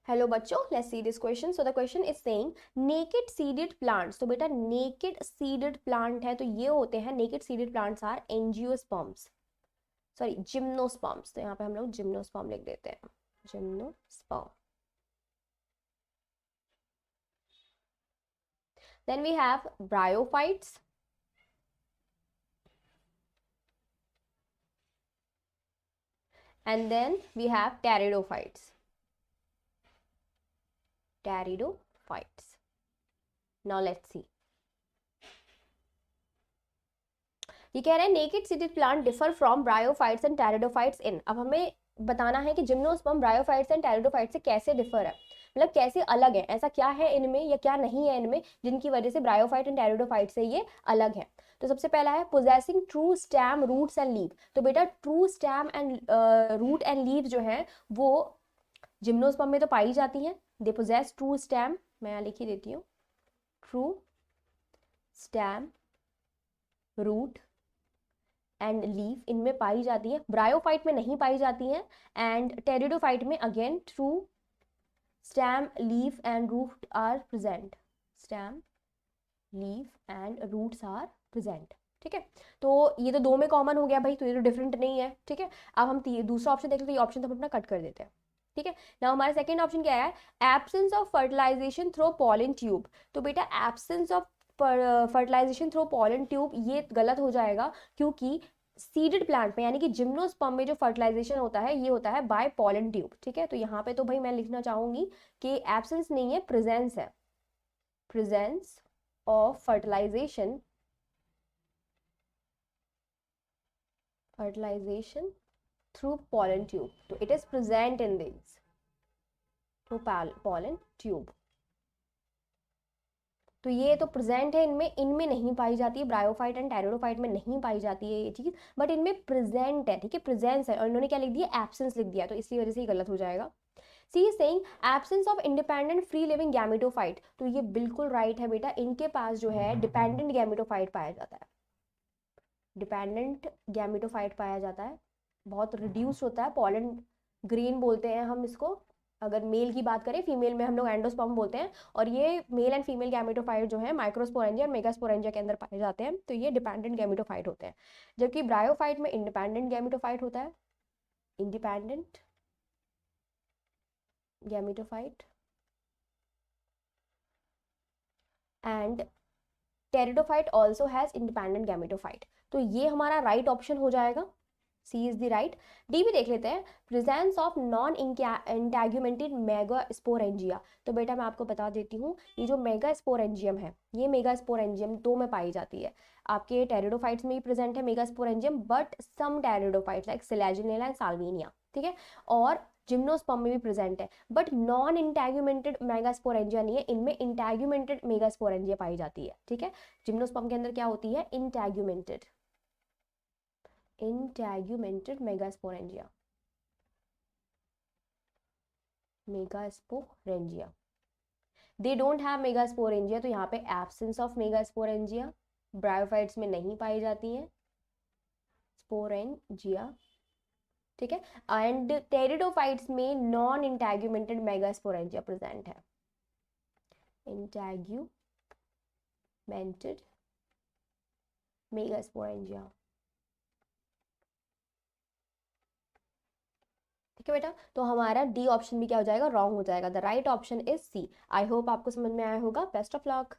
Hello बच्चों, let's see this question. So the question is saying naked seeded plants. तो बेटा naked seeded plant है तो ये होते हैं, naked seeded plants are angiosperms, sorry gymnosperms. तो यहाँ पे हम लोग जिम्नोस्पर्म लिख देते हैं, gymnosperm. Then we have bryophytes, and then we have pteridophytes. Pteridophytes. Now let's see. ये कह रहा है naked seeded plant differ from bryophytes and pteridophytes in. अब हमें बताना है कि जिम्नोस्पर्म ब्रायोफाइट्स एंड टेरिडोफाइट्स से कैसे डिफर है, मतलब कैसे अलग है, ऐसा क्या है इनमें या क्या नहीं है इनमें जिनकी वजह से ब्रायोफाइट एंड टेरिडोफाइट से ये अलग है. तो सबसे पहला है possessing true stem roots and leave. तो बेटा true stem and root and leave जो है वो जिम्नोस्पर्म में तो पाई जाती हैं. दे पोजेस ट्रू स्टेम, मैं यहाँ लिख ही देती हूँ, true stem root and leaf इनमें पाई जाती है. ब्रायोफाइट में नहीं पाई जाती हैं. एंड टेरिडोफाइट में again true stem leaf and root are present. Stem leaf and roots are present. ठीक है, तो ये तो दो में कॉमन हो गया भाई, तो ये तो डिफरेंट नहीं है. ठीक है, अब हम दूसरा ऑप्शन देख लेते हैं. ये ऑप्शन तो हम अपना कट कर देते हैं. ठीक है, ना हमारा सेकंड ऑप्शन क्या है, absence of fertilization through pollen tube. तो बेटा absence of fertilization through pollen tube ये गलत हो जाएगा, क्योंकि सीडेड प्लांट में यानी कि जिम्नोस्पर्म में जो फर्टिलाइजेशन होता है ये होता है बाय पॉलन ट्यूब. ठीक है, तो यहाँ पे तो भाई मैं लिखना चाहूंगी कि एब्सेंस नहीं है, प्रेजेंस है. Presence of fertilization through pollen tube. So it is present in these through pollen tube. तो ये तो प्रेजेंट है इनमें, इनमें नहीं पाई जाती है. ब्रायोफाइट एंड टेरिडोफाइट में नहीं पाई जाती है ये चीज, बट इनमें प्रेजेंट है. ठीक है, प्रेजेंस है. और इन्होंने क्या लिख दिया, एब्सेंस लिख दिया, तो इसी वजह से ये गलत हो जाएगा. See saying absence of independent free living gametophyte. तो ये बिल्कुल राइट है बेटा, इनके पास जो है डिपेंडेंट गैमेटोफाइट पाया जाता है. डिपेंडेंट गैमेटोफाइट पाया जाता है, बहुत रिड्यूस होता है. पॉलन ग्रेन बोलते हैं हम इसको. अगर मेल की बात करें, फीमेल में हम लोग एंडोस्पर्म बोलते हैं. और ये मेल एंड फीमेल गैमेटोफाइट जो है माइक्रोस्पोरेंजिया और मेगास्पोरेंजिया के अंदर पाए जाते हैं. तो ये डिपेंडेंट गैमेटोफाइट होते हैं. जबकि ब्रायोफाइट में इंडिपेंडेंट गैमेटोफाइट होता है, independent gametophyte. And pteridophyte also has independent gametophyte. तो ये हमारा राइट ऑप्शन हो जाएगा, सी इज द राइट. डी भी देख लेते हैं, प्रेजेंस ऑफ नॉन इंटैग्यूमेंटेड मेगास्पोरेंजिया. तो बेटा मैं आपको बता देती हूँ, ये जो मेगास्पोरेंजियम है, ये मेगास्पोरेंजियम दो में पाई जाती है. आपके टेरिडोफाइट्स में भी प्रेजेंट है megasporangium, but some pteridophytes like selaginella and salvinia. ठीक है, और जिम्नोस्पर्म में भी प्रेजेंट है, बट नॉन इंटैग्यूमेंटेड मेगास्पोरेंजिया नहीं है. इनमें इंटैग्यूमेंटेड मेगास्पोरेंजिया पाई जाती है. ठीक है, जिम्नोस्पर्म के अंदर क्या होती है, integumented megasporangia. Megasporangia they don't have megasporangia, तो यहाँ पे एब्सेंस ऑफ मेगास्पोरेंजिया. ब्रायोफाइट्स में नहीं पाई जाती हैं स्पोरेंजिया. ठीक है, एंड टेरिडोफाइट्स में नॉन इंटैग्यूमेंटेड मेगास्पोरेंजिया प्रेजेंट है. Integumented megasporangia. ठीक है बेटा, तो हमारा डी ऑप्शन भी क्या हो जाएगा, रॉन्ग हो जाएगा. The right option is C. I hope आपको समझ में आया होगा. Best of luck.